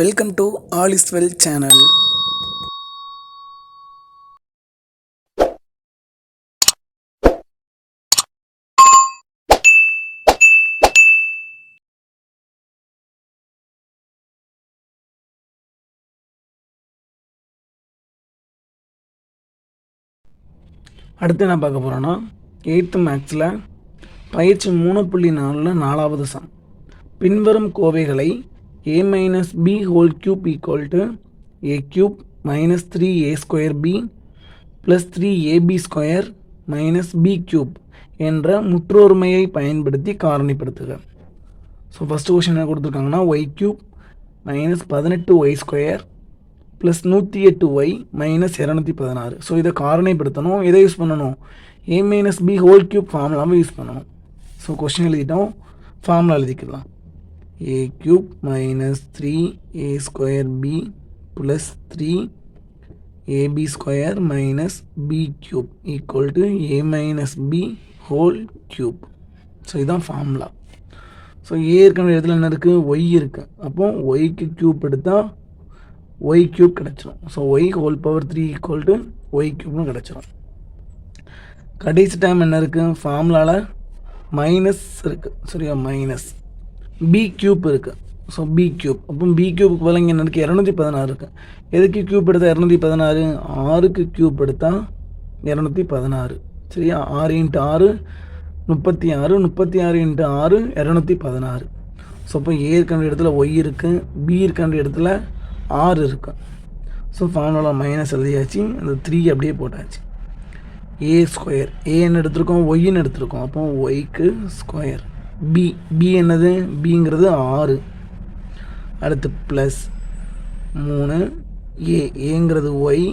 Welcome to all is well channel. அடுத்து என்ன பார்க்க போகிறோன்னா 8th மேக்ஸில் பயிற்சி 3.4 4வது சம். பின்வரும் கோவைகளை a-b whole cube equal to a cube minus 3a² b plus 3ab square minus b cube என்ற முற்றொருமையை பயன்படுத்தி காரணிப்படுத்துக. ஸோ ஃபஸ்ட்டு கொஸ்டின் என்ன கொடுத்துருக்காங்கன்னா y cube minus 18y square plus 108y minus 216. So இதை காரணிப்படுத்தணும். எதை யூஸ் பண்ணணும்? a-b ஹோல் கியூப் ஃபார்முலாவை use பண்ணணும். So question எழுதிட்டோம், ஃபார்முலா எழுதிக்கலாம். a cube minus 3a² b plus 3ab square minus b cube equal to a-b whole cube. So இதுதான் formula. So ஏற்கனவே இடத்துல என்ன இருக்குது? y இருக்குது. அப்போ ஒய்க்கு கியூப் எடுத்தால் y கியூப் கிடச்சிரும். So y whole power 3 equal to y கியூப்னு கிடச்சிரும். கடைசி டைம் என்ன இருக்குது? ஃபார்முலாவில் மைனஸ் இருக்குது, சரியா? மைனஸ் b கியூப் இருக்குது. ஸோ b கியூப், அப்போ b கியூப்புக்கு பதில் இங்கே என்ன இருக்குது? 216 இருக்குது. எதுக்கு கியூப் எடுத்தால் 216? 6க்கு கியூப் எடுத்தால் 216, சரியா? 6 × 6 36, 36 × 6 216. ஸோ அப்போ ஏ இருக்கின்ற இடத்துல ஒய் இருக்குது, பி இருக்கின்ற இடத்துல ஆறு இருக்குது. ஸோ ஃபார்முலா மைனஸ் எழுதியாச்சு, அந்த 3 அப்படியே போட்டாச்சு. ஏ ஸ்கொயர், ஏன்னு எடுத்திருக்கோம், ஒய்ன்னு எடுத்திருக்கோம். அப்போ ஒய்க்கு ஸ்கொயர். பி என்னது? பிங்கிறது 6. அடுத்து ப்ளஸ் 3 ஏங்கிறது ஒய்,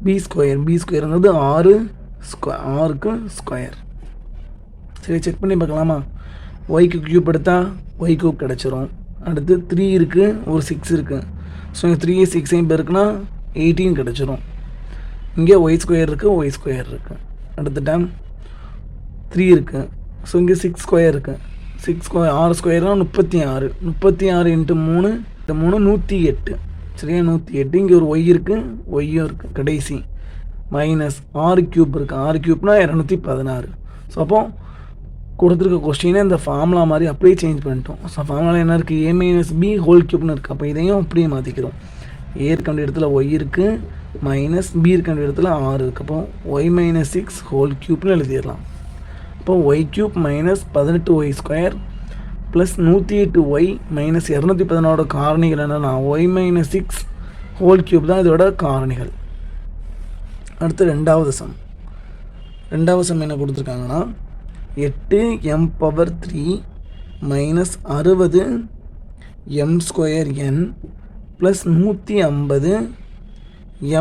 பி ஸ்கொயருங்கிறது 6க்கு ஸ்கொயர். சரி, செக் பண்ணி பார்க்கலாமா? ஒய்க்கு கியூப் எடுத்தால் ஒய் கியூப் கிடச்சிரும். அடுத்து 3 இருக்குது, ஒரு 6 இருக்குது. ஸோ 3 6 பேருக்குன்னா 18 கிடச்சிரும். இங்கே ஒய் ஸ்கொயர் இருக்குது. அடுத்த டைம் 3 இருக்குது. ஸோ இங்கே 6 ஸ்கொயர் இருக்குது. 6 ஸ்கொயர் 6 ஸ்கொயர்னால் 36. 36 × 3 108, சரியா? 108. இங்கே ஒரு ஒய் இருக்குது, ஒய்யும் இருக்குது. கடைசி மைனஸ் 6 கியூப் இருக்குது. 6 கியூப்னா 216. ஸோ அப்போ கொடுத்துருக்க கொஸ்டினே இந்த ஃபார்முலா மாதிரி அப்படியே சேஞ்ச் பண்ணிட்டோம். ஸோ ஃபார்முலா என்ன இருக்குது? a-b ஹோல் கியூப்னு இருக்குது. அப்போ இதையும் அப்படியே மாற்றிக்கிறோம். ஏ இருக்கின்ற இடத்துல ஒய் இருக்குது, மைனஸ் பி இருக்கின்ற இடத்துல 6 இருக்குது. அப்போ ஒய் மைனஸ் 6 ஹோல் கியூப்னு எழுதிடலாம். அப்போ y cube minus 18y square plus 108y minus 216 காரணிகள் என்னென்னா ஒய் மைனஸ் 6 ஹோல் கியூப் தான் இதோட காரணிகள். அடுத்து ரெண்டாவது சம் என்ன கொடுத்துருக்காங்கன்னா 8m⁻³ minus 60 m² plus 150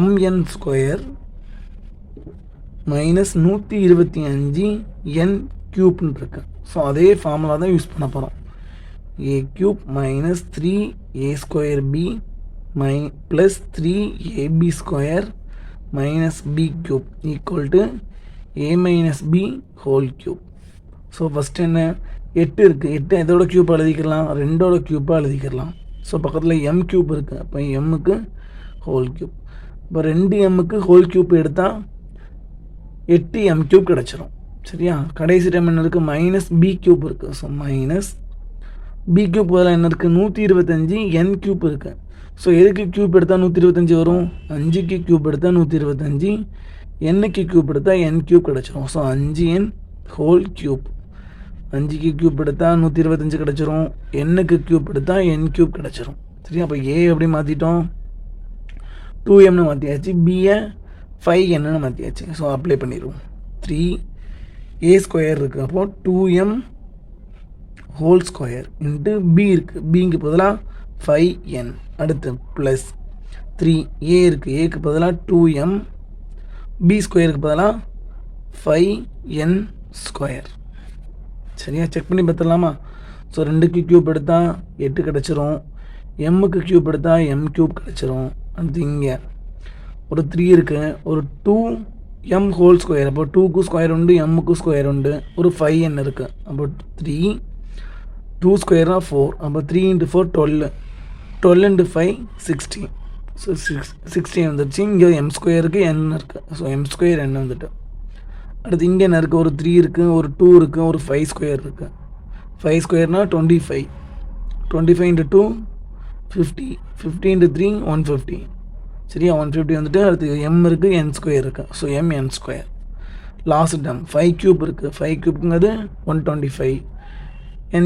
mn square minus 125 n³ இருக்கு. ஸோ அதே ஃபார்முலா தான் யூஸ் பண்ண போகிறோம். a³ minus 3a² b plus 3ab square minus b³ equal to a-b whole cube. So first என்ன? 8 இருக்குது. 8 எதோட கியூப்பாக எழுதிக்கலாம்? 2ஓட கியூப்பாக எழுதிக்கலாம். ஸோ பக்கத்தில் m³ இருக்குது. அப்போ m-க்கு ஹோல் கியூப். இப்போ 2m-க்கு ஹோல் கியூப் எடுத்தால் 8m³ கிடச்சிரும், சரியா? கடைசி டைம் என்ன இருக்குது? மைனஸ் b³ இருக்குது. ஸோ மைனஸ் b³ பதில் என்ன இருக்குது? 125 n³ இருக்குது. ஸோ எதுக்கு கியூப் எடுத்தால் 125 வரும்? 5க்கு கியூப் எடுத்தால் 125, n-க்கு கியூப் எடுத்தால் n³ கிடச்சிரும். So 5n whole cube. 5க்கு கியூப் எடுத்தால் 125 கிடச்சிரும், n-க்கு கியூப் எடுத்தால் n³ கிடச்சிரும், சரியா? அப்போ ஏ எப்படி மாற்றிட்டோம்? 2mன்னு மாற்றியாச்சு, பியை 5nன்னு மாற்றியாச்சு. ஸோ அப்ளை பண்ணிடுவோம். 3a² இருக்குது. அப்போது 2m whole square into b இருக்குது. பிங்கு பதிலாக 5n. அடுத்து ப்ளஸ் 3a இருக்குது. ஏக்கு பதிலாக 2m, b ஸ்கொயருக்கு பதிலாக 5n ஸ்கொயர், சரியா? செக் பண்ணி பார்த்துடலாமா? ஸோ 2க்கு கியூப் எடுத்தால் 8 கிடச்சிரும், m-க்கு கியூப் எடுத்தால் m³ கிடச்சிரும். அடுத்து இங்கே ஒரு 3 இருக்குது, ஒரு 2m ஹோல் ஸ்கொயர். அப்போ 2க்கு ஸ்கொயர் உண்டு, m-க்கு ஸ்கொயர் உண்டு, ஒரு 5n இருக்குது. அப்போ 2 ஸ்கொயர்னால் 4. அப்போ 3 × 4 12. 12 into 5 16. ஸோ 16 வந்துடுச்சு. இங்கே எம் ஸ்கொயருக்கு n இருக்குது. ஸோ எம் ஸ்கொயர் n வந்துட்டு. அடுத்து இங்கே என்ன இருக்குது? ஒரு 3 இருக்குது, ஒரு 2 இருக்குது, ஒரு 5 ஸ்கொயர் இருக்குது. 5 ஸ்கொயர்னால் 25. 25 into 2 50. 50 into 3 150. சரியா? 150 வந்துட்டு. அடுத்து m இருக்குது, n ஸ்கொயர் இருக்குது. So n square. Last dam 5 cube இருக்குது. 5 க்யூப்புங்கிறது 125. n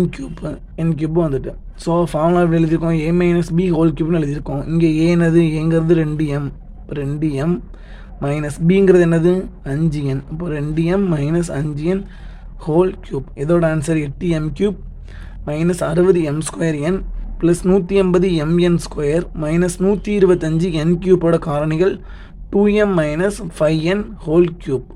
க்யூப்பு வந்துட்டு. ஸோ ஃபார்முலா எப்படி எழுதியிருக்கோம்? a மைனஸ் பி ஹோல் க்யூப்னு எழுதியிருக்கோம். இங்கே ஏனது? ஏங்கிறது 2m. இப்போ 2m மைனஸ் பிங்கிறது என்னது? 5n. இப்போ 2m minus 5n whole cube. இதோட answer 8m cube minus 60m square n plus 180 mn square minus 125 n க்யூப்போட காரணிகள் 2m minus 5n whole cube.